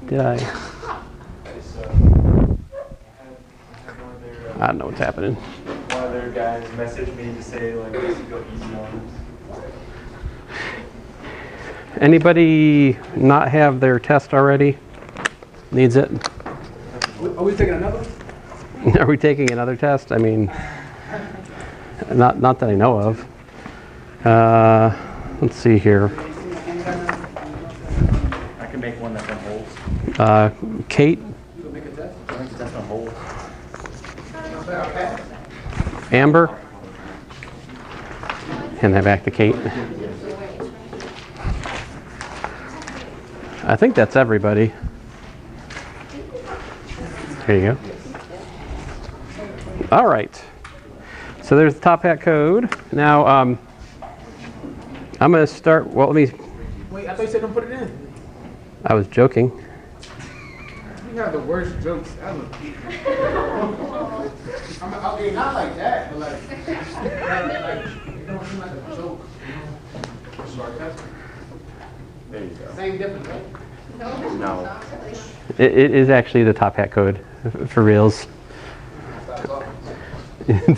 Did I? I don't know what's happening. One of their guys messaged me to say, like, let's go easy on this. Anybody not have their test already? Needs it? Are we taking another? Are we taking another test? I mean, not that I know of. Let's see here. I can make one that's on hold. Kate? You'll make a test? I think that's on hold. Amber? Hand that back to Kate. I think that's everybody. There you go. All right. So there's the Top Hat code. Now, I'm going to start. Well, let me. Wait, I thought you said don't put it in. I was joking. You have the worst jokes ever. Okay, not like that, but like it don't seem like a joke. Sarcasm. There you go. Same difference, right? No. It is actually the Top Hat code for reals.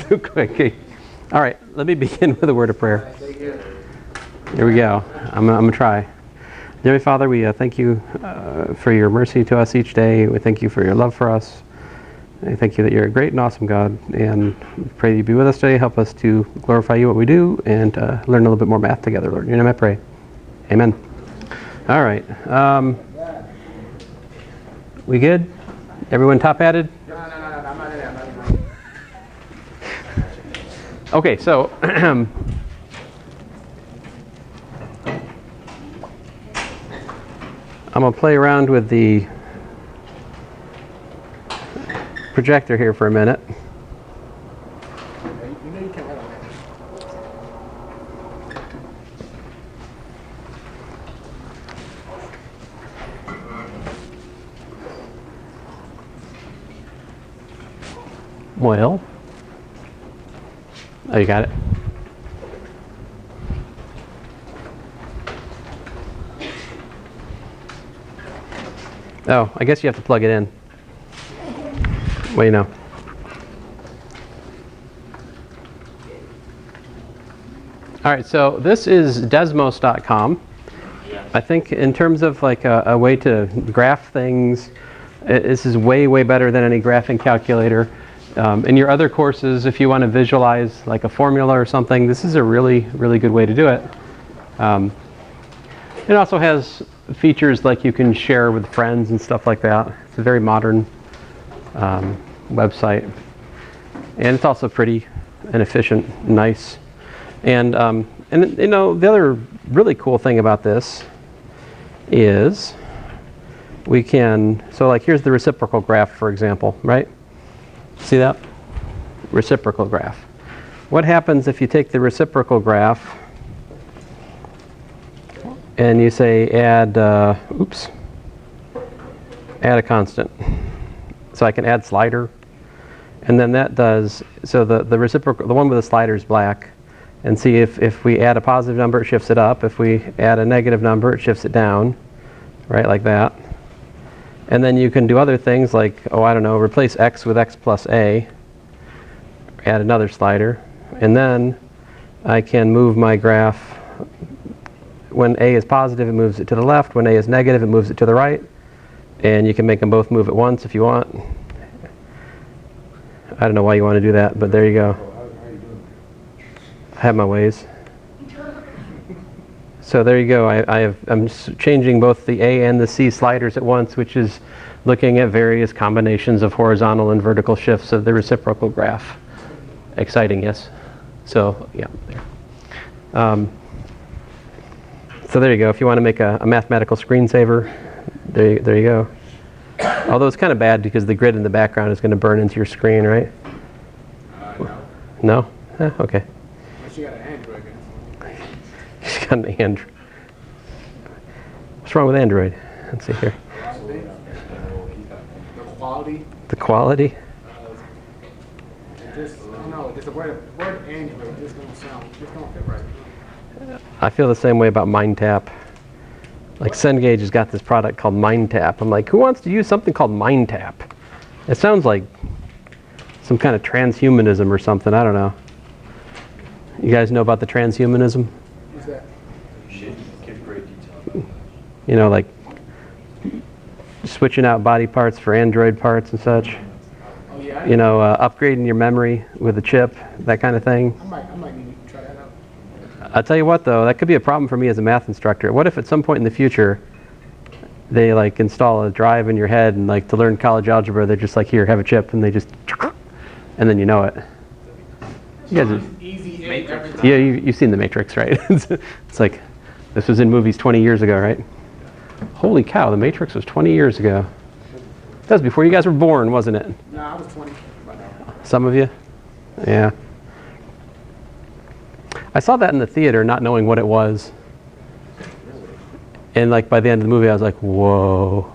Too quick. All right, let me begin with a word of prayer. Here we go. I'm going to try. Dear Father, we thank you for your mercy to us each day. We thank you for your love for us. I thank you that you're a great and awesome God, and pray that you be with us today. Help us to glorify you what we do and learn a little bit more math together, Lord. In your name I pray. Amen. All right. We good? Everyone top-hatted? No, I'm not in there. Okay, so I'm going to play around with the projector here for a minute. You know you can't write on that. Well, oh, you got it? Oh, I guess you have to plug it in. Well, you know. All right, so this is Desmos.com. I think in terms of like a way to graph things, this is way, way better than any graphing calculator. In your other courses, if you want to visualize like a formula or something, this is a really, really good way to do it. It also has features like you can share with friends and stuff like that. It's a very modern website. And it's also pretty and efficient, and nice. And you know, the other really cool thing about this is we can, so like here's the reciprocal graph, for example, right? See that? Reciprocal graph. What happens if you take the reciprocal graph and you say add a constant. So I can add slider, and then that does, so the reciprocal, the one with the slider is black, and see if we add a positive number, it shifts it up. If we add a negative number, it shifts it down, right, like that. And then you can do other things like, oh, I don't know, replace x with x plus a, add another slider, and then I can move my graph. When a is positive, it moves it to the left. When a is negative, it moves it to the right. And you can make them both move at once if you want. I don't know why you want to do that, but there you go. I have my ways. So there you go. I'm changing both the A and the C sliders at once, which is looking at various combinations of horizontal and vertical shifts of the reciprocal graph. Exciting, yes? So, yeah, there. So there you go. If you want to make a mathematical screensaver, there you go. Although it's kind of bad because the grid in the background is going to burn into your screen, right? No. No? Okay. Unless you got an Android. She's got an Android. What's wrong with Android? Let's see here. The quality. The quality? Just, I don't know. Just the word Android just don't fit right. I feel the same way about MindTap. Like Cengage has got this product called MindTap. I'm like, who wants to use something called MindTap? It sounds like some kind of transhumanism or something. I don't know. You guys know about the transhumanism? What's that? Should give great detail. You know, like switching out body parts for Android parts and such. Oh yeah. You know, upgrading your memory with a chip, that kind of thing. I might need to try that out. I'll tell you what, though, that could be a problem for me as a math instructor. What if at some point in the future they like install a drive in your head and like to learn college algebra, they're just like, here, have a chip, and they just, and then you know it. You guys, Easy every time. yeah, you've seen The Matrix, right? It's like, this was in movies 20 years ago, right? Holy cow, The Matrix was 20 years ago. That was before you guys were born, wasn't it? Nah, I was 20. Some of you? Yeah. I saw that in the theater not knowing what it was. And like by the end of the movie I was like, whoa.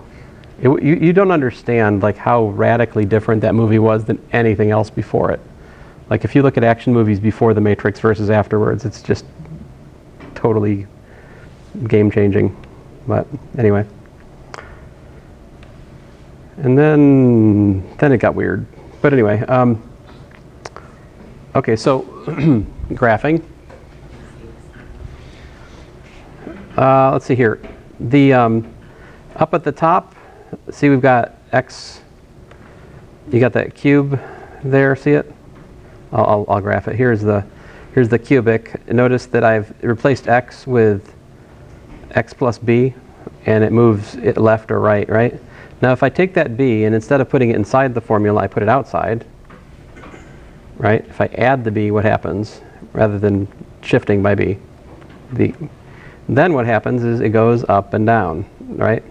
You don't understand like how radically different that movie was than anything else before it. Like if you look at action movies before The Matrix versus afterwards, it's just totally game changing. But anyway. And then it got weird. But anyway, okay, so graphing. Let's see here. The up at the top, see we've got x. You got that cube there. See it? I'll graph it. Here's the cubic. Notice that I've replaced x with x plus b, and it moves it left or right. Right? Now, if I take that b and instead of putting it inside the formula, I put it outside. Right? If I add the b, what happens? Rather than shifting by b, then what happens is it goes up and down, right?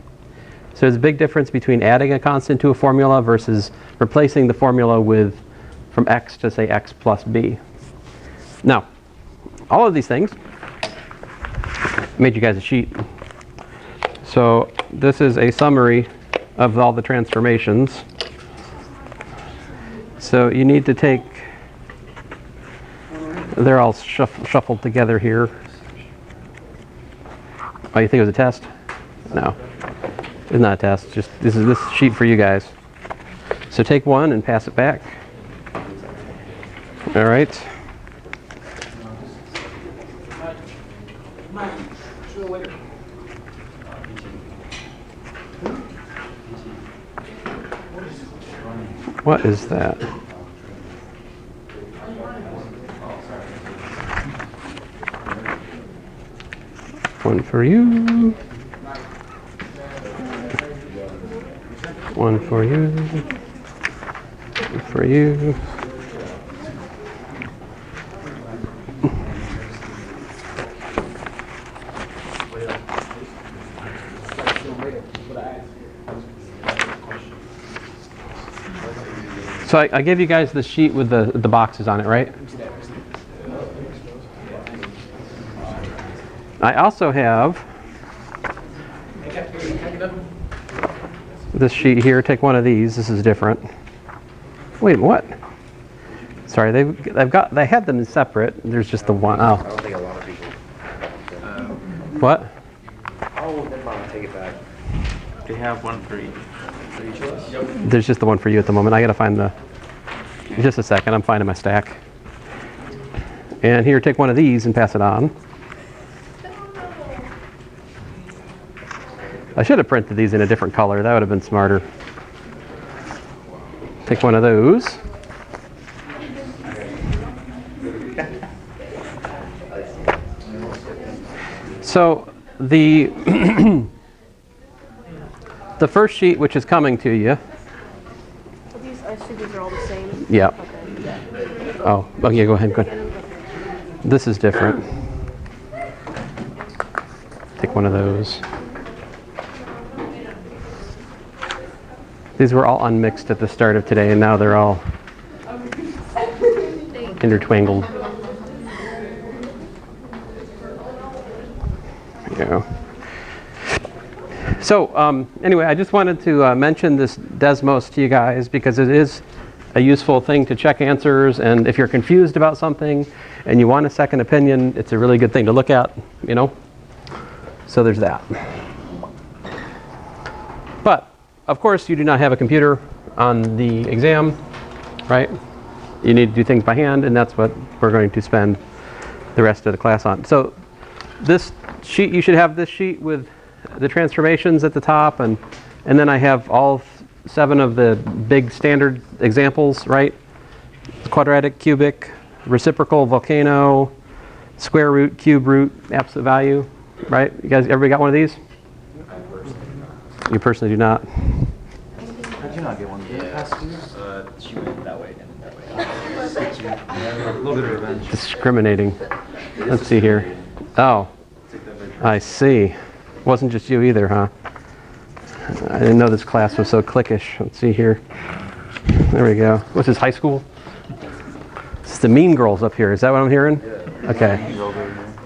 So there's a big difference between adding a constant to a formula versus replacing the formula with from x to say x plus b. Now, all of these things made you guys a sheet. So this is a summary of all the transformations. So you need to take, they're all shuffled together here. Oh, you think it was a test? No, it's not a test. Just this is this sheet for you guys. So take one and pass it back. All right. What is that? One for you. One for you. One for you. So I gave you guys the sheet with the boxes on it, right? I also have this sheet here. Take one of these. This is different. Wait, what? Sorry, they had them separate. There's just the one. Oh. I don't think a lot of people. What? Oh, never mind. Take it back. They have one for each of us. Yep. There's just the one for you at the moment. I gotta find the. Just a second. I'm finding my stack. And here, take one of these and pass it on. I should have printed these in a different color. That would have been smarter. Take one of those. So the the first sheet, which is coming to you. I assume these are all the same? Yeah. Okay, yeah. Oh, yeah. Go ahead. Go ahead. This is different. Take one of those. These were all unmixed at the start of today, and now they're all intertwangled. Yeah. So anyway, I just wanted to mention this Desmos to you guys because it is a useful thing to check answers, and if you're confused about something and you want a second opinion, it's a really good thing to look at, you know. So there's that. of course, you do not have a computer on the exam, right? You need to do things by hand, and that's what we're going to spend the rest of the class on. So this sheet, you should have this sheet with the transformations at the top, and then I have all 7 of the big standard examples, right? Quadratic, cubic, reciprocal, volcano, square root, cube root, absolute value, right? You guys, everybody got one of these? You personally do not. How'd you not get one? She went that way and that way. A little bit of revenge. Discriminating. Let's see here. Oh, I see. Wasn't just you either, huh? I didn't know this class was so cliquish. Let's see here. There we go. What's this, high school? It's the mean girls up here. Is that what I'm hearing? Yeah. Okay.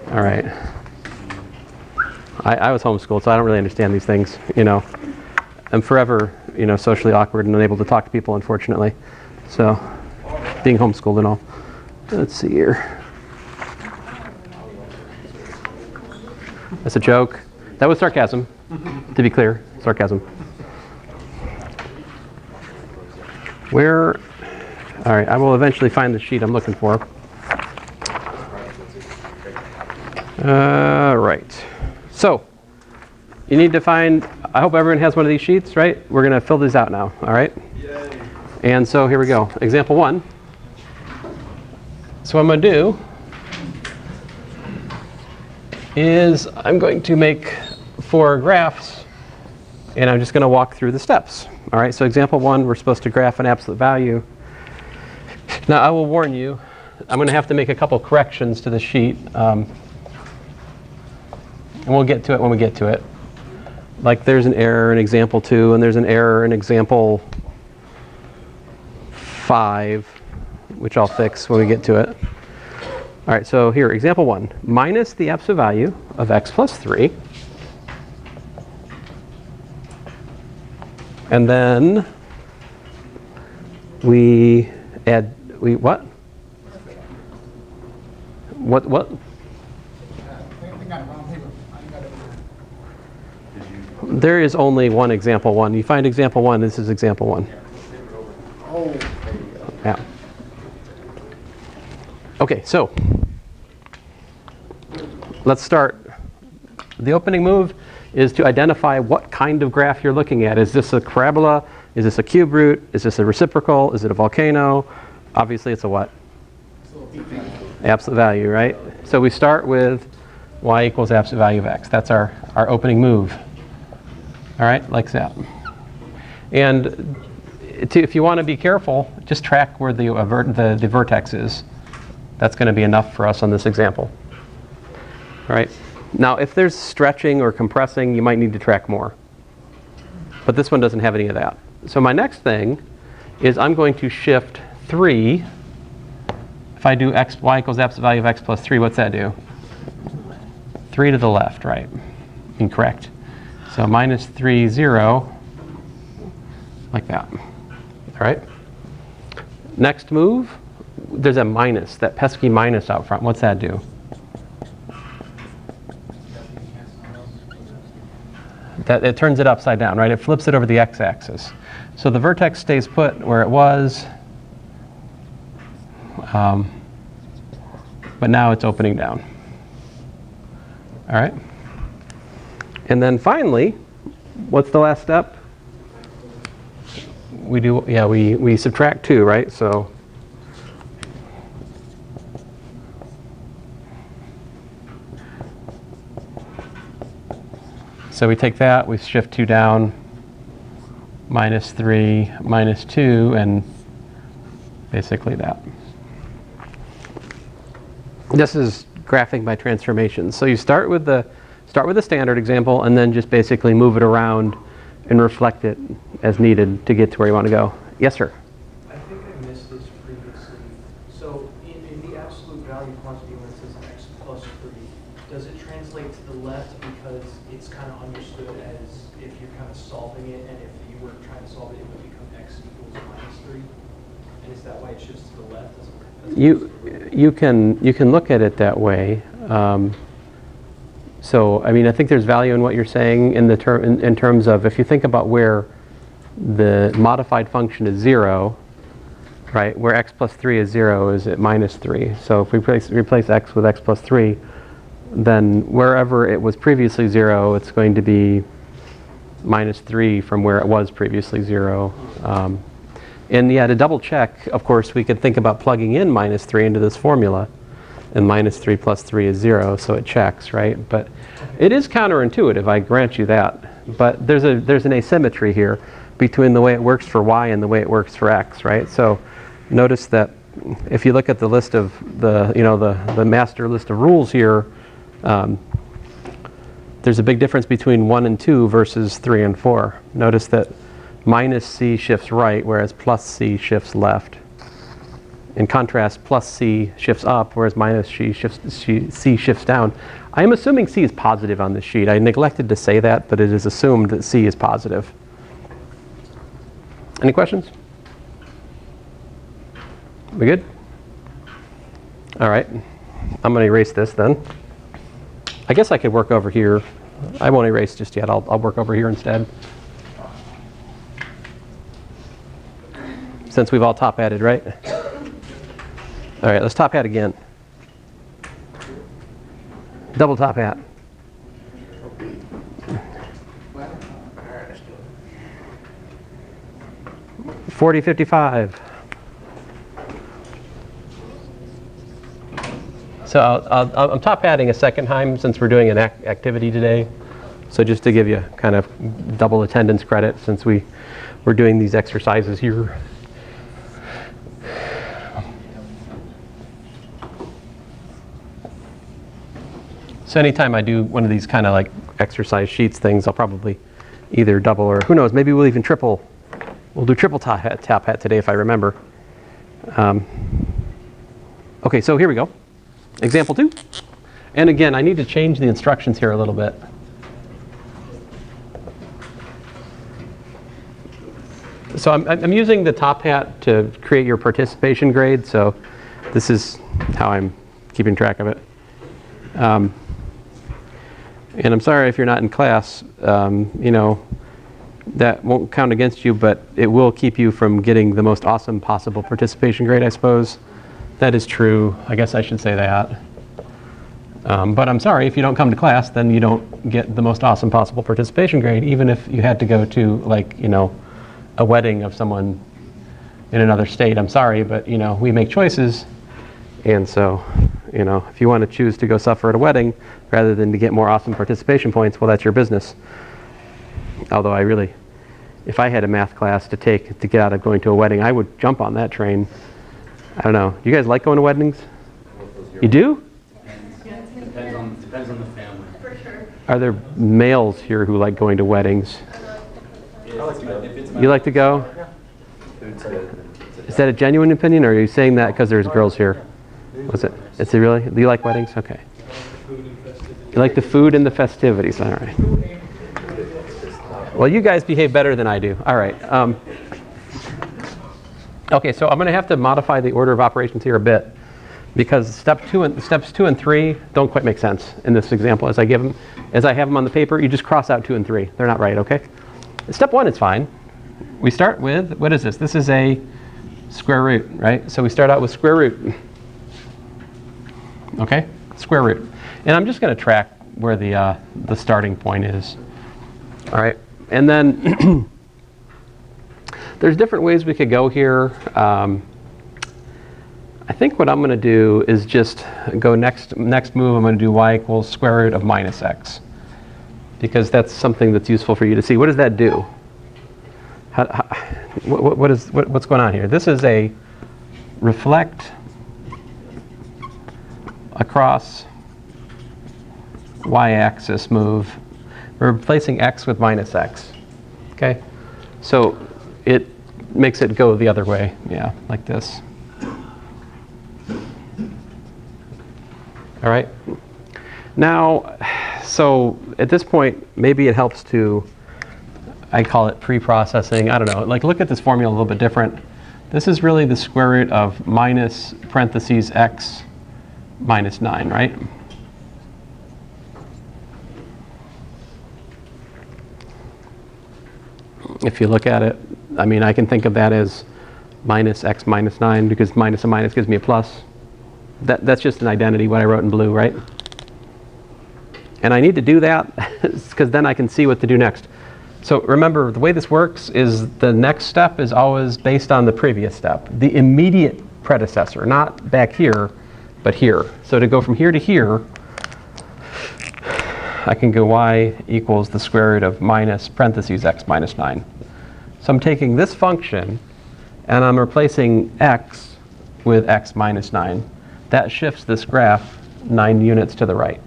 All right. I was homeschooled, so I don't really understand these things, you know. I'm forever, you know, socially awkward and unable to talk to people, unfortunately. So, being homeschooled and all. Let's see here. That's a joke. That was sarcasm, to be clear. Sarcasm. Where? All right, I will eventually find the sheet I'm looking for. Right. So, you need to find, I hope everyone has one of these sheets, right? We're going to fill these out now, all right? Yay. And so here we go. Example 1. So what I'm going to do is I'm going to make 4 graphs, and I'm just going to walk through the steps. All right, so example 1, we're supposed to graph an absolute value. Now, I will warn you, I'm going to have to make a couple corrections to the sheet. And we'll get to it when we get to it. Like there's an error in example 2, and there's an error in example 5, which I'll fix when we get to it. All right, so here, example 1, minus the absolute value of x plus 3. And then we add, what? What? There is only one example 1. You find example 1, this is example 1. Oh. Yeah. Okay, so let's start. The opening move is to identify what kind of graph you're looking at. Is this a parabola? Is this a cube root? Is this a reciprocal? Is it a volcano? Obviously it's a what? Absolute value, right? So we start with y equals absolute value of x. That's our opening move. All right, like that. And if you want to be careful, just track where the vertex is. That's going to be enough for us on this example. All right. Now, if there's stretching or compressing, you might need to track more. But this one doesn't have any of that. So my next thing is I'm going to shift 3. If I do y equals absolute value of x plus 3, what's that do? 3 to the left, right? Incorrect. So minus 3, 0, like that. All right. Next move, there's a minus, that pesky minus out front. What's that do? That it turns it upside down, right? It flips it over the x-axis. So the vertex stays put where it was, but now it's opening down. All right. And then finally, what's the last step? We do, yeah, we subtract 2, right? So we take that, we shift 2 down, minus 3, minus 2, and basically that. This is graphing by transformations. So you start with the standard example, and then just basically move it around and reflect it as needed to get to where you want to go. Yes, sir? I think I missed this previously. So in the absolute value quantity when it says x plus 3, does it translate to the left because it's kind of understood as if you're kind of solving it, and if you were trying to solve it, it would become x equals minus 3? And is that why it shifts to the left? You can look at it that way. So I mean, I think there's value in what you're saying in the in terms of if you think about where the modified function is 0, right, where x plus 3 is 0 is at minus 3. So if we replace x with x plus 3, then wherever it was previously 0, it's going to be minus 3 from where it was previously 0. And yeah, to double check, of course, we could think about plugging in minus 3 into this formula. And minus 3 plus 3 is 0, so it checks, right? But it is counterintuitive, I grant you that. But there's an asymmetry here between the way it works for y and the way it works for x, right? So notice that if you look at the list of the master list of rules here, there's a big difference between 1 and 2 versus 3 and 4. Notice that minus c shifts right, whereas plus c shifts left. In contrast, plus c shifts up, whereas minus c shifts down. I am assuming c is positive on this sheet. I neglected to say that, but it is assumed that c is positive. Any questions? We good? All right. I'm going to erase this then. I guess I could work over here. I won't erase just yet. I'll work over here instead. Since we've all top added, right? All right, let's top hat again. Double top hat. $40.55. So I'm top hatting a second time since we're doing an activity today. So just to give you kind of double attendance credit since we're doing these exercises here. So anytime I do one of these kind of like exercise sheets things, I'll probably either double or who knows, maybe we'll even triple. We'll do triple top hat today if I remember. Okay, so here we go. Example 2. And again, I need to change the instructions here a little bit. So I'm using the top hat to create your participation grade. So this is how I'm keeping track of it. And I'm sorry if you're not in class, that won't count against you, but it will keep you from getting the most awesome possible participation grade, I suppose. That is true. I guess I should say that. But I'm sorry, if you don't come to class, then you don't get the most awesome possible participation grade, even if you had to go to, like, a wedding of someone in another state. I'm sorry, but, we make choices. And so, if you want to choose to go suffer at a wedding rather than to get more awesome participation points, well, that's your business. Although if I had a math class to take to get out of going to a wedding, I would jump on that train. I don't know. Do you guys like going to weddings? You do? Depends on the family. For sure. Are there males here who like going to weddings? You like to go? Is that a genuine opinion, or are you saying that because there's girls here? Was it? Is it really? Do you like weddings? Okay. You like the food and the festivities. All right. Well, you guys behave better than I do. All right. Okay, so I'm going to have to modify the order of operations here a bit because steps 2 and 3 don't quite make sense in this example. As I have them on the paper, you just cross out 2 and 3. They're not right. Okay. Step 1 is fine. We start with, what is this? This is a square root, right? So we start out with square root. Okay, square root. And I'm just going to track where the starting point is. All right, and then there's different ways we could go here. I think what I'm going to do is just go next move. I'm going to do y equals square root of minus x because that's something that's useful for you to see. What does that do? What's going on here? This is a reflect across y-axis move. We're replacing x with minus x. Okay, so it makes it go the other way. Yeah, like this. All right. Now, so at this point, maybe it helps to, I call it pre-processing. I don't know. Like, look at this formula a little bit different. This is really the square root of minus parentheses x minus 9, right? If you look at it, I mean, I can think of that as minus x minus 9 because minus a minus gives me a plus. That's just an identity, what I wrote in blue, right? And I need to do that because then I can see what to do next. So remember, the way this works is the next step is always based on the previous step, the immediate predecessor, not back here, but here. So to go from here to here, I can go y equals the square root of minus parentheses x minus 9. So I'm taking this function and I'm replacing x with x minus 9. That shifts this graph 9 units to the right.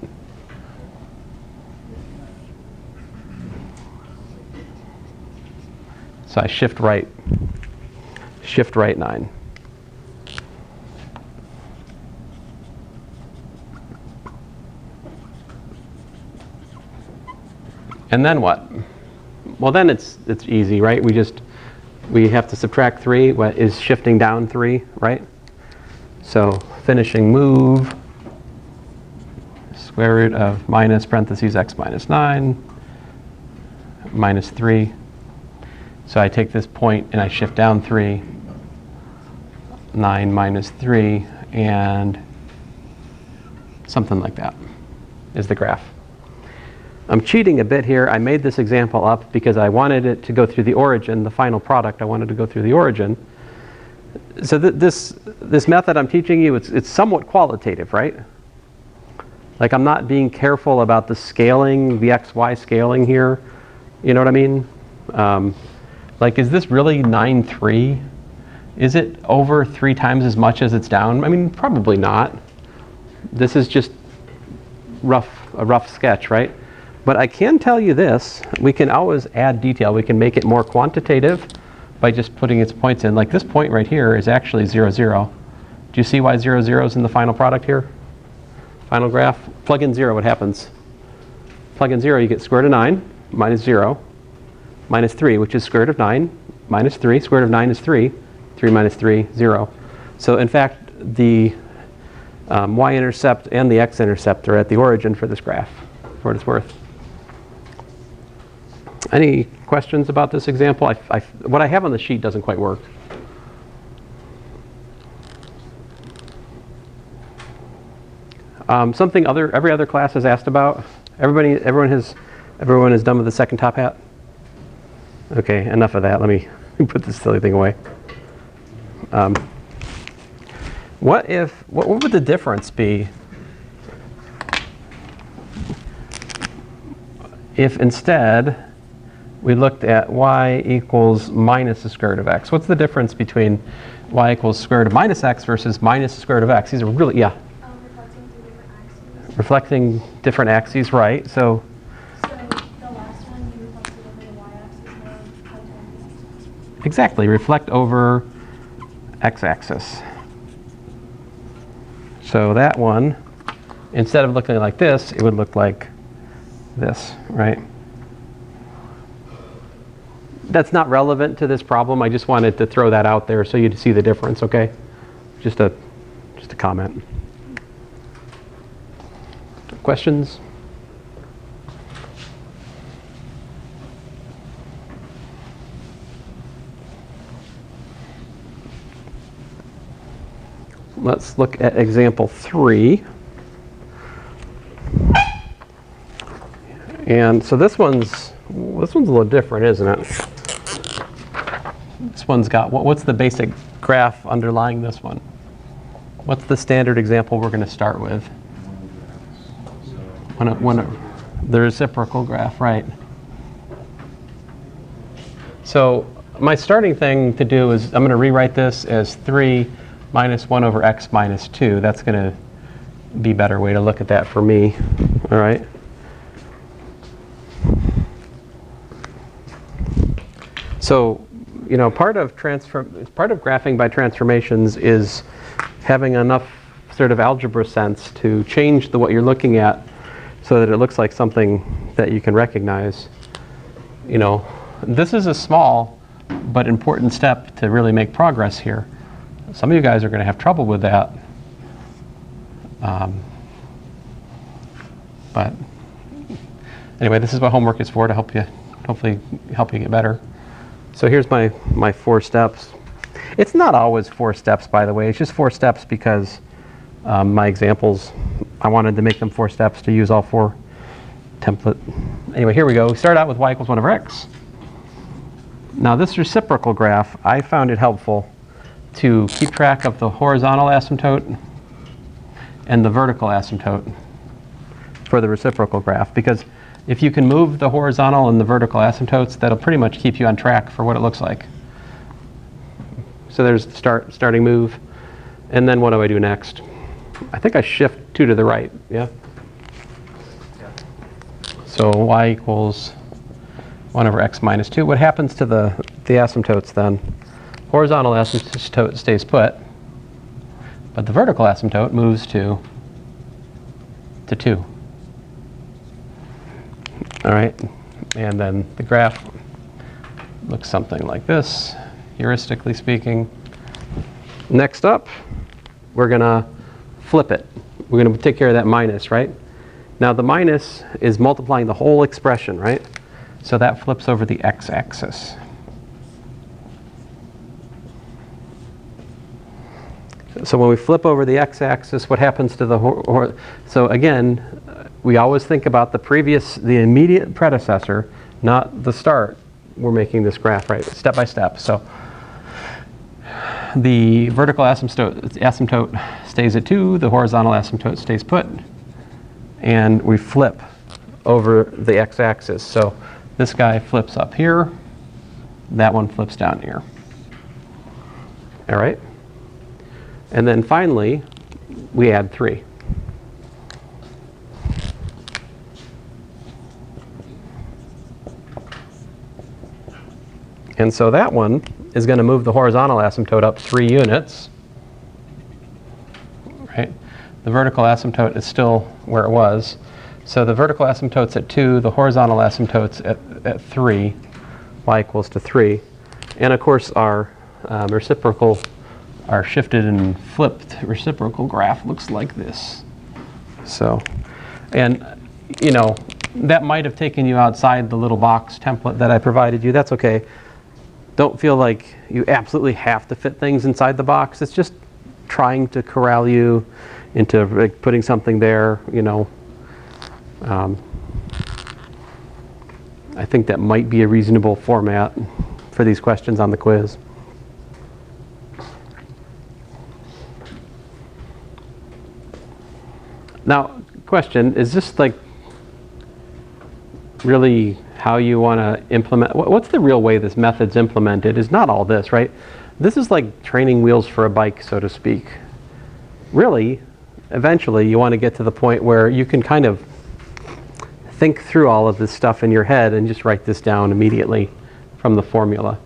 So I shift right 9. And then what? Well, then it's easy, right? We have to subtract 3. What is shifting down 3, right? So finishing move, square root of minus parentheses x minus 9, minus 3. So I take this point and I shift down 3, 9 minus 3, and something like that is the graph. I'm cheating a bit here. I made this example up because I wanted it to go through the origin, the final product. I wanted to go through the origin. So this method I'm teaching you, it's somewhat qualitative, right? Like I'm not being careful about the scaling, the XY scaling here. You know what I mean? Like, is this really 9.3? Is it over 3 times as much as it's down? I mean, probably not. This is just a rough sketch, right? But I can tell you this, we can always add detail. We can make it more quantitative by just putting its points in. Like this point right here is actually 0, 0. Do you see why 0, 0 is in the final product here? Final graph? Plug in 0, what happens? Plug in 0, you get square root of 9 minus 0. Minus 3, which is square root of 9, minus 3. Square root of 9 is 3. 3 minus 3, 0. So in fact, the y-intercept and the x-intercept are at the origin for this graph, for what it's worth. Any questions about this example? What I have on the sheet doesn't quite work. Something every other class has asked about. Everyone is done with the second top hat? Okay, enough of that. Let me put this silly thing away. What would the difference be if instead we looked at y equals minus the square root of x? What's the difference between y equals square root of minus x versus minus the square root of x? These are really, yeah. Reflecting different axes, right? So exactly, reflect over x-axis. So that one, instead of looking like this, it would look like this, right? That's not relevant to this problem. I just wanted to throw that out there so you'd see the difference, okay? Just a comment. Questions? Let's look at example 3. And so this one's a little different, isn't it? This one's got, what's the basic graph underlying this one? What's the standard example we're going to start with? The reciprocal graph, right? So my starting thing to do is I'm going to rewrite this as 3 minus 1 over x minus 2. That's going to be a better way to look at that for me. All right. So, you know, part of graphing by transformations is having enough sort of algebra sense to change what you're looking at so that it looks like something that you can recognize. You know, this is a small but important step to really make progress here. Some of you guys are going to have trouble with that. But anyway, this is what homework is for, to hopefully help you get better. So here's my 4 steps. It's not always 4 steps, by the way. It's just 4 steps because my examples, I wanted to make them 4 steps to use all 4 template. Anyway, here we go. We start out with y equals 1 over x. Now this reciprocal graph, I found it helpful to keep track of the horizontal asymptote and the vertical asymptote for the reciprocal graph, because if you can move the horizontal and the vertical asymptotes, that'll pretty much keep you on track for what it looks like. So there's the starting move, and then what do I do next? I think I shift 2 to the right, yeah? So y equals 1 over x minus 2. What happens to the asymptotes then? Horizontal asymptote stays put, but the vertical asymptote moves to 2. All right, and then the graph looks something like this, heuristically speaking. Next up, we're going to flip it. We're going to take care of that minus, right? Now the minus is multiplying the whole expression, right? So that flips over the x-axis. So when we flip over the x-axis, what happens to the so again, we always think about the immediate predecessor, not the start. We're making this graph, right, step by step. So the vertical asymptote stays at 2, the horizontal asymptote stays put, and we flip over the x-axis. So this guy flips up here, that one flips down here. All right? And then finally, we add 3. And so that one is going to move the horizontal asymptote up 3 units. Right? The vertical asymptote is still where it was. So the vertical asymptote's at 2, the horizontal asymptote's at 3, y equals to 3. And of course our reciprocal, our shifted and flipped reciprocal graph looks like this. So, and you know, that might have taken you outside the little box template that I provided you. That's okay. Don't feel like you absolutely have to fit things inside the box. It's just trying to corral you into like, putting something there, you know. I think that might be a reasonable format for these questions on the quiz. Now, question, is this like really how you want to implement? What's the real way this method's implemented is not all this, right? This is like training wheels for a bike, so to speak. Really, eventually you want to get to the point where you can kind of think through all of this stuff in your head and just write this down immediately from the formula.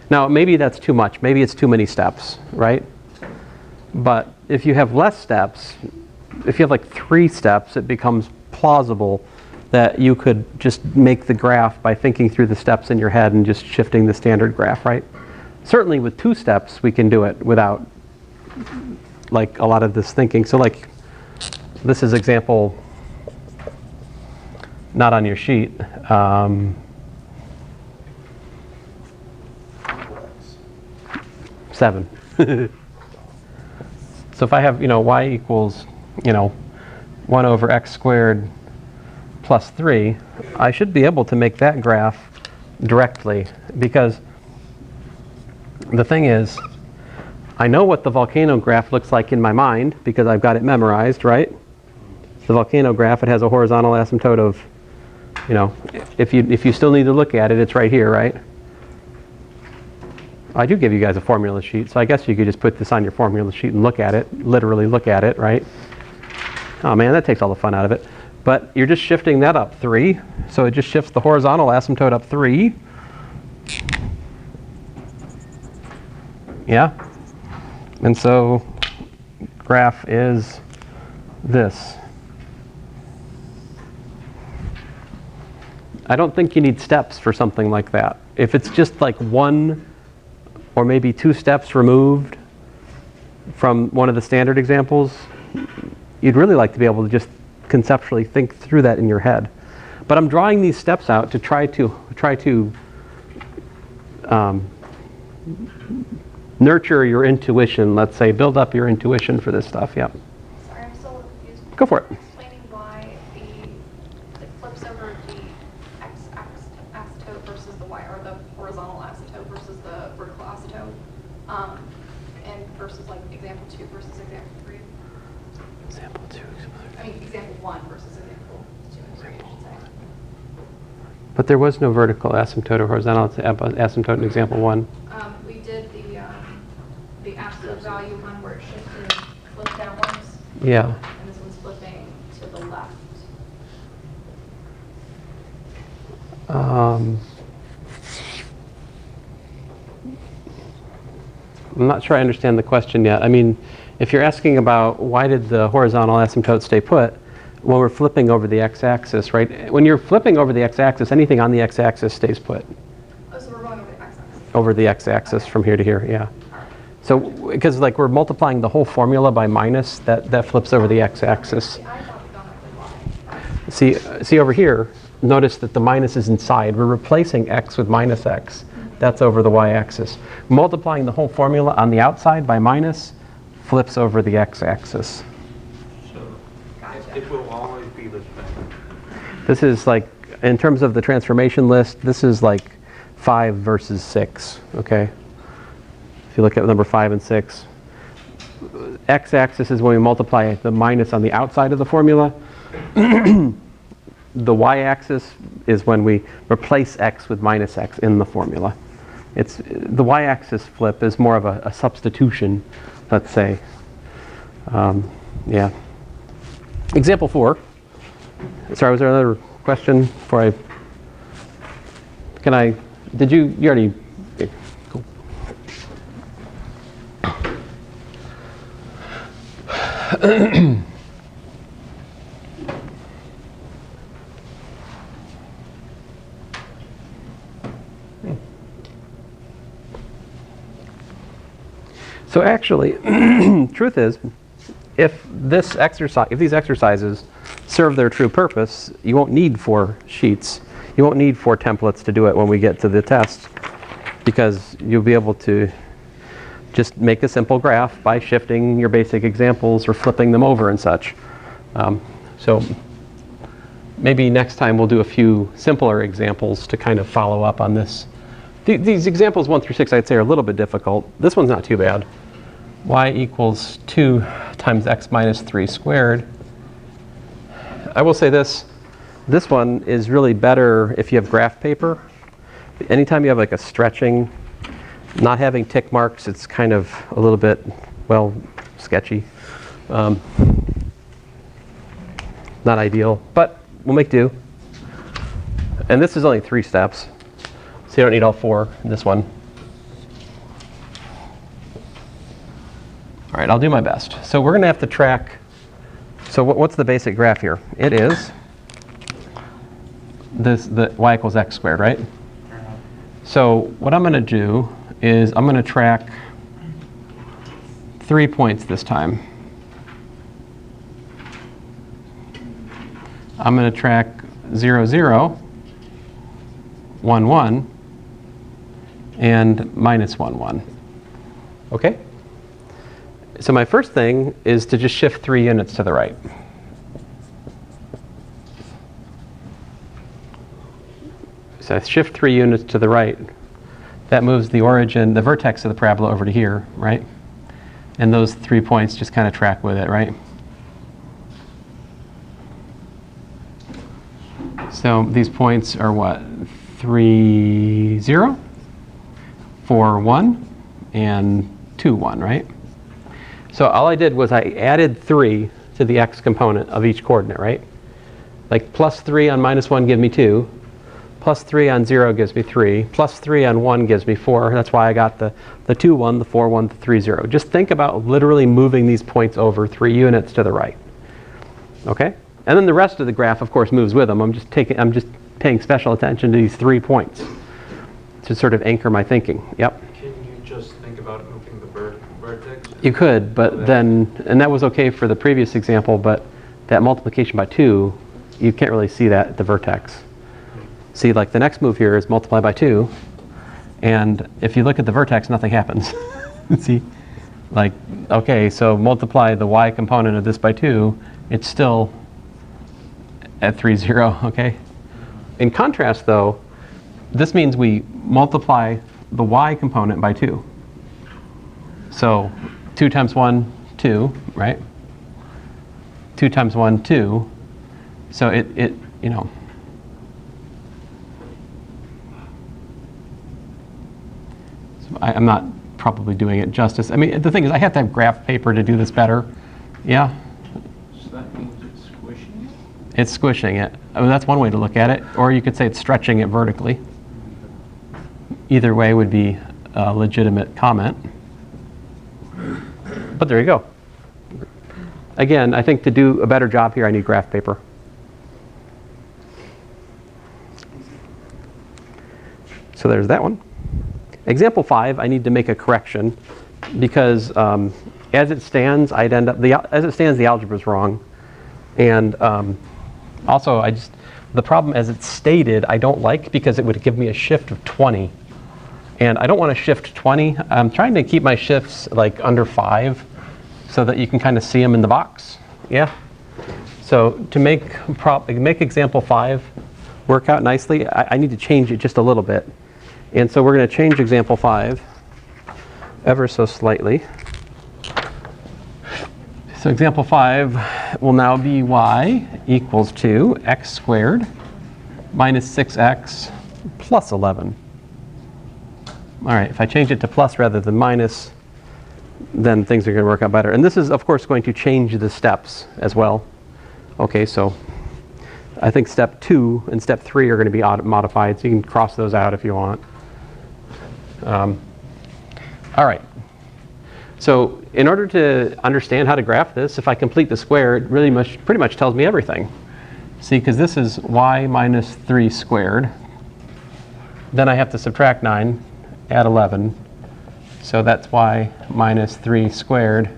Now, maybe that's too much. Maybe it's too many steps, right? But if you have less steps, if you have like 3 steps, it becomes plausible that you could just make the graph by thinking through the steps in your head and just shifting the standard graph, right? Certainly with 2 steps, we can do it without like a lot of this thinking. So like, this is example, not on your sheet. 7. So if I have, you know, y equals, you know, 1 over x squared plus 3, I should be able to make that graph directly, because the thing is, I know what the volcano graph looks like in my mind because I've got it memorized, right? The volcano graph, it has a horizontal asymptote of, you know, if you still need to look at it, it's right here, right? I do give you guys a formula sheet, so I guess you could just put this on your formula sheet and look at it, literally look at it, right? Oh man, that takes all the fun out of it. But you're just shifting that up 3, so it just shifts the horizontal asymptote up 3. Yeah? And so graph is this. I don't think you need steps for something like that. If it's just like 1 or maybe 2 steps removed from one of the standard examples, you'd really like to be able to just conceptually think through that in your head. But I'm drawing these steps out to try to nurture your intuition, let's say, build up your intuition for this stuff. Yep. Sorry, I'm still a little confused. Go for it. Explaining why it flips over the asymptote versus the y, or the horizontal asymptote versus the vertical asymptote, and versus like example 2 versus example 3. Example 2. I mean, example 1 versus example 2 and 3, I should say. But there was no vertical asymptote or horizontal asymptote in example 1. We did the absolute value one where it shifted, flipped downwards, Yeah. and this one's flipping to the left. I'm not sure I understand the question yet. I mean, if you're asking about why did the horizontal asymptote stay put, when we're flipping over the x-axis, right? When you're flipping over the x-axis, anything on the x-axis stays put. Oh, so we're going over the x-axis. Over the x-axis from here to here, yeah. So, because like we're multiplying the whole formula by minus, that flips over the x-axis. I thought we gone over the y. See over here, notice that the minus is inside. We're replacing x with minus x. That's over the y-axis. Multiplying the whole formula on the outside by minus flips over the x-axis. So it will always be this thing. This is like, in terms of the transformation list, this is like 5 versus 6, okay? If you look at number 5 and 6. X-axis is when we multiply the minus on the outside of the formula. The y-axis is when we replace x with minus x in the formula. The y-axis flip is more of a substitution, let's say. Yeah. Example 4. Sorry, was there another question before you already, okay, cool. So actually, truth is, if these exercises serve their true purpose, you won't need 4 sheets. You won't need 4 templates to do it when we get to the test, because you'll be able to just make a simple graph by shifting your basic examples or flipping them over and such. So maybe next time we'll do a few simpler examples to kind of follow up on this. These examples 1 through 6 I'd say are a little bit difficult. This one's not too bad. Y equals 2 times x minus 3 squared. I will say this one is really better if you have graph paper. Anytime you have like a stretching, not having tick marks, it's kind of a little bit, well, sketchy. Not ideal, but we'll make do. And this is only 3 steps, so you don't need all 4 in this one. All right, I'll do my best. So we're going to have to track. So what's the basic graph here? It is the y equals x squared, right? So what I'm going to do is I'm going to track 3 points this time. I'm going to track 0, 0, 1, 1, and minus 1, 1. Okay? So my first thing is to just shift 3 units to the right. So I shift 3 units to the right. That moves the origin, the vertex of the parabola over to here, right? And those 3 points just kind of track with it, right? So these points are what? 3, 0, 4, 1, and 2, 1, right? So all I did was I added 3 to the x component of each coordinate, right? Like plus 3 on minus 1 gives me 2. Plus 3 on 0 gives me 3. Plus 3 on 1 gives me 4. That's why I got the 2, 1, the 4, 1, the 3, 0. Just think about literally moving these points over 3 units to the right. Okay? And then the rest of the graph, of course, moves with them. I'm just paying special attention to these 3 points to sort of anchor my thinking. Yep. Can you just think about moving the vertex? You could, but then, and that was okay for the previous example, but that multiplication by 2, you can't really see that at the vertex. See, like the next move here is multiply by 2, And if you look at the vertex, nothing happens. See? Like, okay, so multiply the y component of this by 2, it's still at 3, 0, okay? In contrast, though, this means we multiply the y component by 2. So 2 times 1, 2, right? 2 times 1, 2. So it you know, so I'm not probably doing it justice. I mean, the thing is, I have to have graph paper to do this better. Yeah? So that means it's squishing it? It's squishing it. I mean, that's one way to look at it. Or you could say it's stretching it vertically. Either way would be a legitimate comment. But there you go. Again, I think to do a better job here, I need graph paper. So there's that one. Example 5, I need to make a correction because as it stands, the algebra is wrong. And also, the problem as it's stated, I don't like because it would give me a shift of 20. And I don't want to shift 20. I'm trying to keep my shifts like under 5 so that you can kind of see them in the box. Yeah. So to make example 5 work out nicely, I need to change it just a little bit. And so we're going to change example 5 ever so slightly. So example 5 will now be y equals to x squared minus 6x plus 11. All right, if I change it to plus rather than minus, then things are going to work out better. And this is, of course, going to change the steps as well. Okay, so I think step 2 and step 3 are going to be modified, so you can cross those out if you want. All right. So in order to understand how to graph this, if I complete the square, it really pretty much tells me everything. See, because this is y minus 3 squared. Then I have to subtract 9, add 11. So that's y minus 3 squared.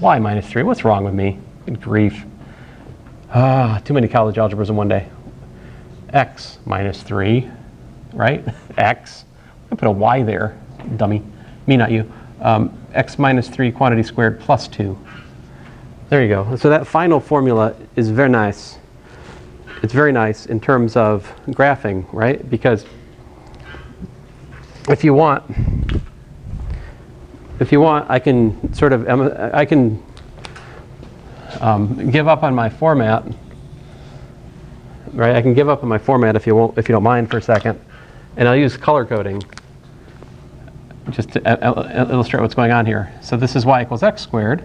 Y minus 3, what's wrong with me? Good grief. Too many college algebras in one day. X minus 3, right? X. I put a y there, dummy. Me, not you. X minus 3 quantity squared plus 2. There you go. So that final formula is very nice. It's very nice in terms of graphing, right? Because if you want, I can sort of, give up on my format, right? I can give up on my format if you don't mind for a second, and I'll use color coding just to illustrate what's going on here. So this is y equals x squared,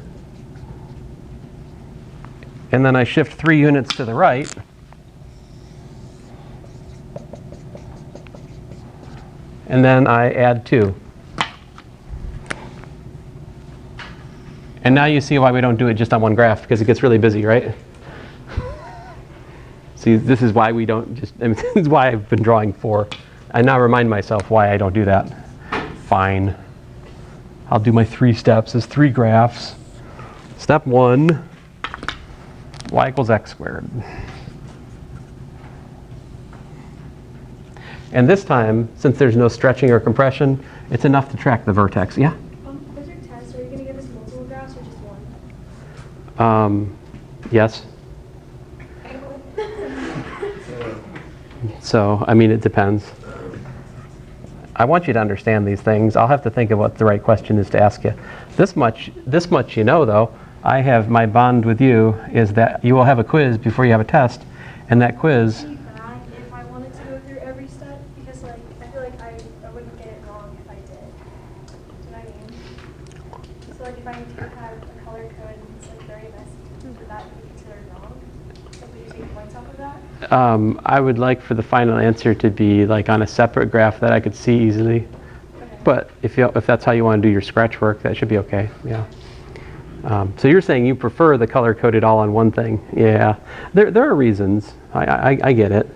and then I shift 3 units to the right. And then I add 2. And now you see why we don't do it just on one graph, because it gets really busy, right? See, this is why we don't just, I mean, this is why I've been drawing 4. I now remind myself why I don't do that. Fine. I'll do my 3 steps as 3 graphs. Step 1, y equals x squared. And this time, since there's no stretching or compression, it's enough to track the vertex. Yeah? For your test, are you going to give us multiple graphs or just one? Yes. So, I mean, it depends. I want you to understand these things. I'll have to think of what the right question is to ask you. This much you know, though. I have my bond with you is that you will have a quiz before you have a test, and that quiz. If I wanted to go through every step, because like I feel like I wouldn't get it wrong if I did. Do you know what I mean? So like if I have a color code and it's like very messy, would that be considered wrong? Simply using points off of that? I would like for the final answer to be like on a separate graph that I could see easily. Okay. But if that's how you want to do your scratch work, that should be okay. Yeah. So you're saying you prefer the color-coded all on one thing. Yeah. There are reasons. I get it.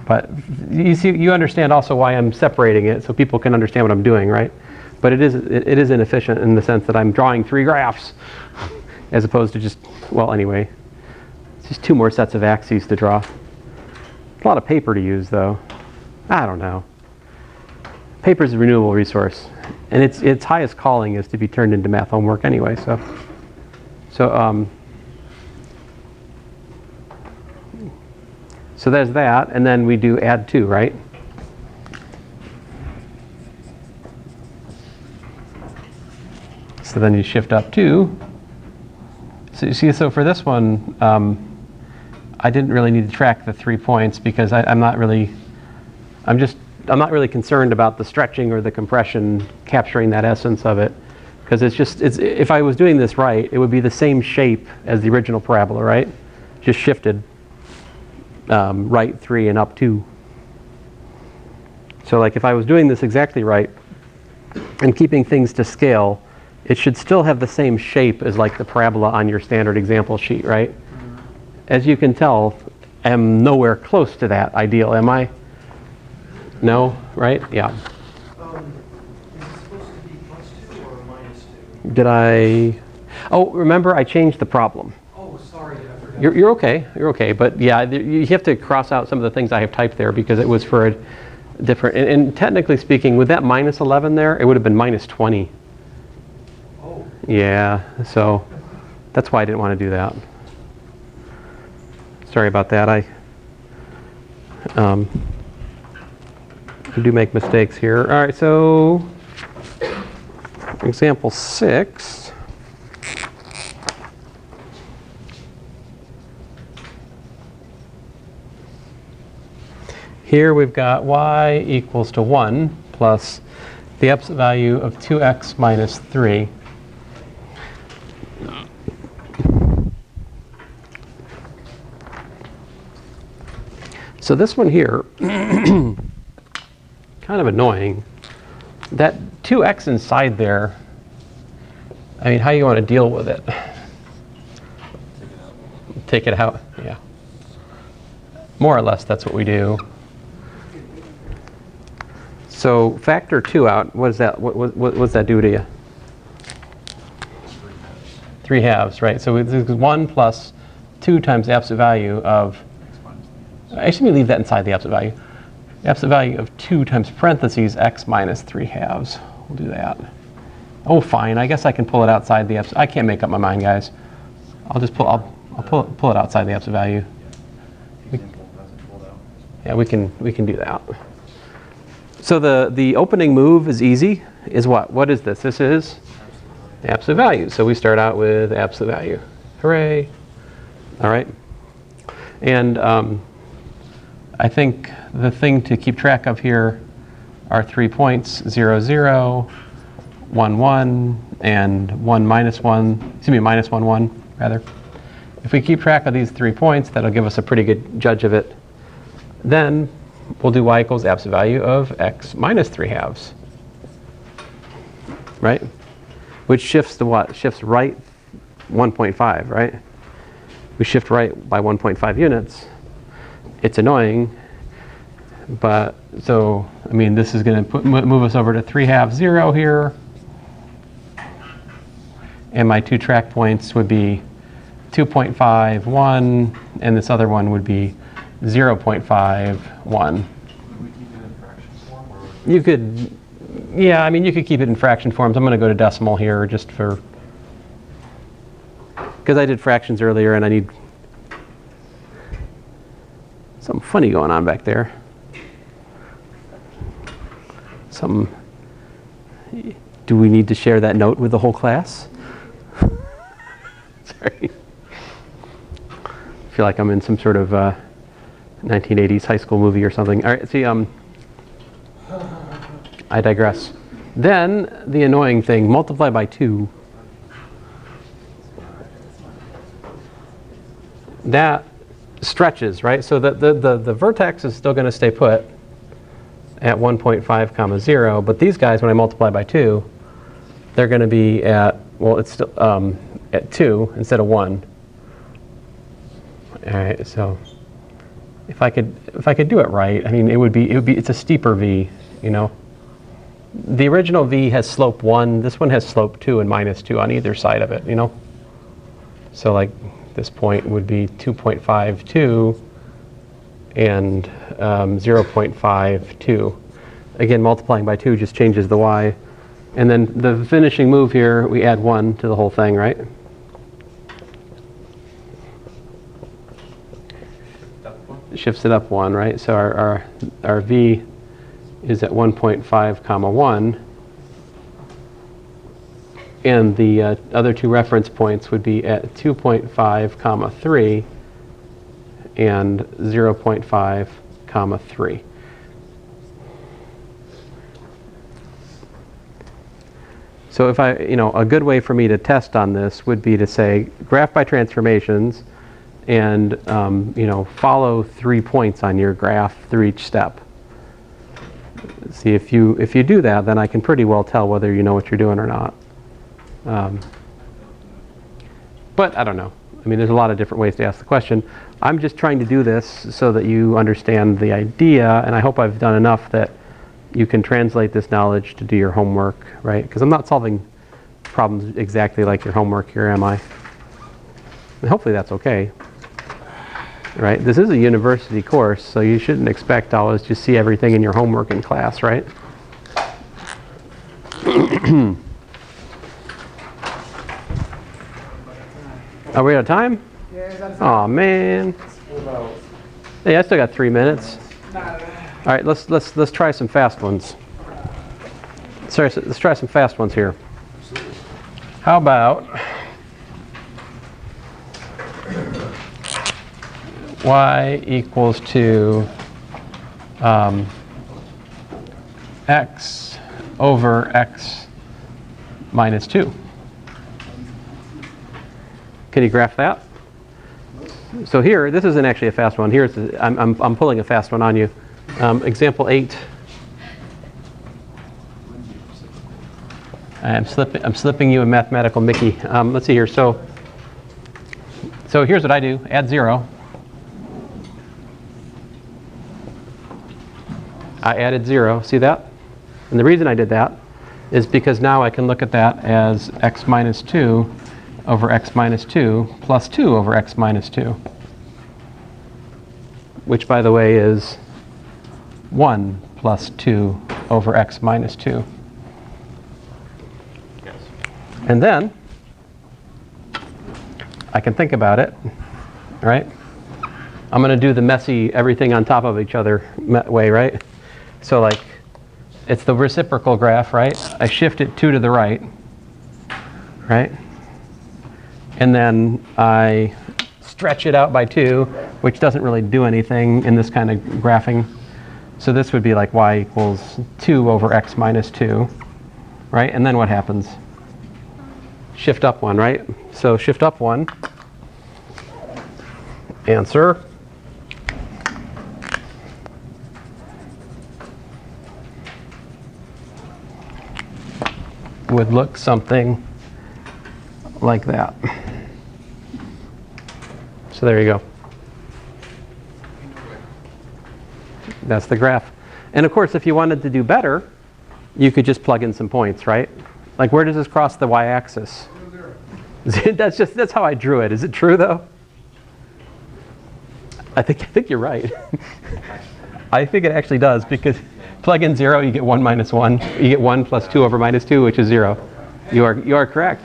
But you see, you understand also why I'm separating it so people can understand what I'm doing, right? But it is inefficient in the sense that I'm drawing 3 graphs as opposed to just, well, anyway, it's just 2 more sets of axes to draw. A lot of paper to use, though. I don't know. Paper is a renewable resource, and its highest calling is to be turned into math homework anyway. So there's that, and then we do add 2, right? So then you shift up 2. So you see, so for this one, I didn't really need to track the 3 points because I'm not really concerned about the stretching or the compression capturing that essence of it, because if I was doing this right, it would be the same shape as the original parabola, right? Just shifted right 3 and up 2. So like if I was doing this exactly right and keeping things to scale, it should still have the same shape as like the parabola on your standard example sheet, right? As you can tell, I'm nowhere close to that ideal, am I? No, right? Yeah. Is it supposed to be +2 or -2? Did I? Oh, remember I changed the problem. Oh, sorry, I forgot. You're okay. You're okay. But yeah, you have to cross out some of the things I have typed there because it was for a different. And technically speaking, with that -11 there, it would have been -20. Oh. Yeah. So that's why I didn't want to do that. Sorry about that. I do make mistakes here. All right. So example 6. Here we've got y equals to 1 plus the absolute value of 2x minus 3. So this one here, kind of annoying. That 2x inside there, I mean, how you want to deal with it? Take it out, yeah. More or less, that's what we do. So factor 2 out, what does that do to you? 3/2, right? So it's 1 plus 2 times the absolute value of, actually let me leave that inside the absolute value. The absolute value of 2 times parentheses x minus 3/2. We'll do that. Oh, fine, I guess I can pull it outside the absolute. I can't make up my mind, guys. I'll just pull it outside the absolute value. Yeah, we can do that. So the opening move is easy. Is what? What is this? This is absolute value. So we start out with absolute value. Hooray! All right. And I think the thing to keep track of here are 3 points: 0, 0, 1, 1, and 1 minus 1. Excuse me, minus 1, 1 rather. If we keep track of these 3 points, that'll give us a pretty good judge of it. Then we'll do y equals absolute value of x minus 3/2, right? Which shifts to what? Shifts right 1.5, right? We shift right by 1.5 units. It's annoying, but so, I mean, this is going to move us over to 3/2, 0 here. And my 2 track points would be 2.5, 1, and this other one would be 0.5, 1. Would we keep it in fraction form, or? You could, yeah, I mean, you could keep it in fraction forms. I'm going to go to decimal here just for, because I did fractions earlier and I need something funny going on back there. Do we need to share that note with the whole class? Sorry. I feel like I'm in some sort of 1980s high school movie or something. All right, see, I digress. Then the annoying thing, multiply by 2. That stretches, right? So the vertex is still going to stay put at 1.5 comma 0, but these guys, when I multiply by 2, they're going to be at, well, it's still at 2 instead of 1. All right, so if I could do it right, I mean, it's a steeper v, you know. The original v has slope 1. This one has slope 2 and minus 2 on either side of it, you know. So like this point would be 2.52, and 0.52. Again, multiplying by 2 just changes the y. And then the finishing move here, we add 1 to the whole thing, right? Shifts it up 1, right? So our v is at 1.5 comma 1. And the other two reference points would be at 2.5 comma 3 and 0.5 comma 3. So if a good way for me to test on this would be to say graph by transformations and, follow 3 points on your graph through each step. See, if you do that, then I can pretty well tell whether you know what you're doing or not. But I don't know. I mean, there's a lot of different ways to ask the question. I'm just trying to do this so that you understand the idea, and I hope I've done enough that you can translate this knowledge to do your homework, right? Because I'm not solving problems exactly like your homework here, am I? And hopefully that's okay, right? This is a university course, so you shouldn't expect to always just see everything in your homework in class, right? Are we out of time? Oh man. Hey, I still got 3 minutes. All right, let's try some fast ones. Sorry, let's try some fast ones here. How about y equals to x over x minus 2? Can you graph that? So here, this isn't actually a fast one. Here's I'm pulling a fast one on you. Example 8. I'm slipping you a mathematical Mickey. Let's see here. So here's what I do. Add 0. I added 0. See that? And the reason I did that is because now I can look at that as x minus 2 over x minus 2 plus 2 over x minus 2. Which, by the way, is 1 plus 2 over x minus 2. Yes. And then I can think about it, right? I'm going to do the messy everything on top of each other way, right? So like, it's the reciprocal graph, right? I shift it 2 to the right, right? And then I stretch it out by 2, which doesn't really do anything in this kind of graphing. So this would be like y equals 2 over x minus 2, right? And then what happens? Shift up 1, right? So shift up 1. Answer. Would look something like that. So there you go. That's the graph. And of course, if you wanted to do better, you could just plug in some points, right? Like, where does this cross the y-axis? That's how I drew it. Is it true though? I think you're right. I think it actually does, because plug in 0, you get 1 minus 1. You get 1 plus 2 over minus 2, which is 0. You are correct.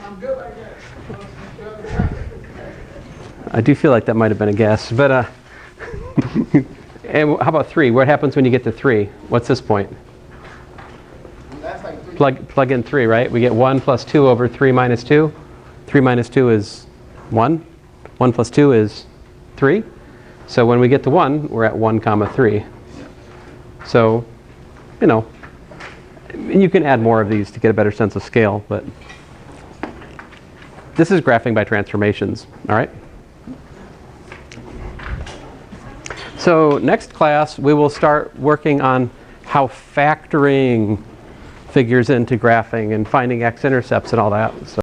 I do feel like that might have been a guess, but and how about 3? What happens when you get to 3? What's this point? That's like 3. Plug in 3, right? We get 1 plus 2 over 3 minus 2. 3 minus 2 is 1. 1 plus 2 is 3. So when we get to 1, we're at 1 comma 3. So, you can add more of these to get a better sense of scale, but this is graphing by transformations, all right? So next class, we will start working on how factoring figures into graphing and finding x-intercepts and all that. So